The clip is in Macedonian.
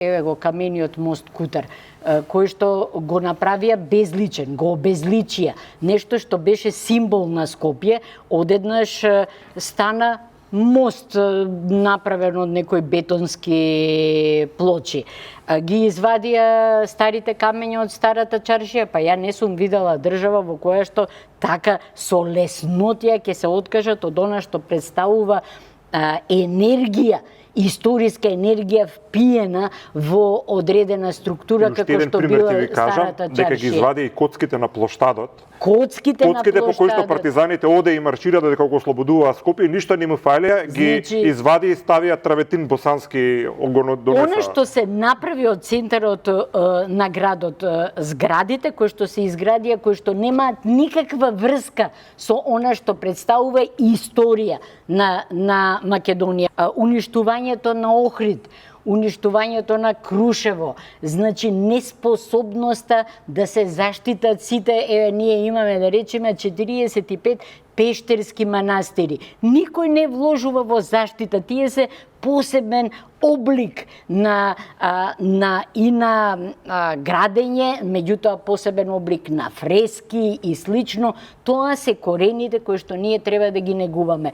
Еве го камениот мост Кутар, кој што го направија безличен, го обезличија. Нешто што беше символ на Скопје, одеднаш стана мост направен од некои бетонски плочи. Ги извадија старите камења од старата чаршија, па ја не сум видела држава во која што така со леснотија ќе се откажат од она што представува енергија, историска енергија впиена во одредена структура како што била старата чаршија. Дека ги извади и коцките на плоштадот. Коцките на плоштадот. По кои што партизаните оде и маршира дека го ослободуваа Скопје, ништо не му фалија, ги извади и ставија траветин босански го донесаа. Оно што се направи од центарот на градот, зградите кои што се изградија, кои што немаат никаква врска со она што представува историја на Македонија, уништувањето на Охрид, уништувањето на Крушево, значи неспособноста да се заштитат сите, ние имаме да речеме 45 пештерски манастири. Никој не вложува во заштита, тие се посебен облик на градење, меѓутоа посебен облик на фрески и слично. Тоа се корените кои што ние треба да ги негуваме.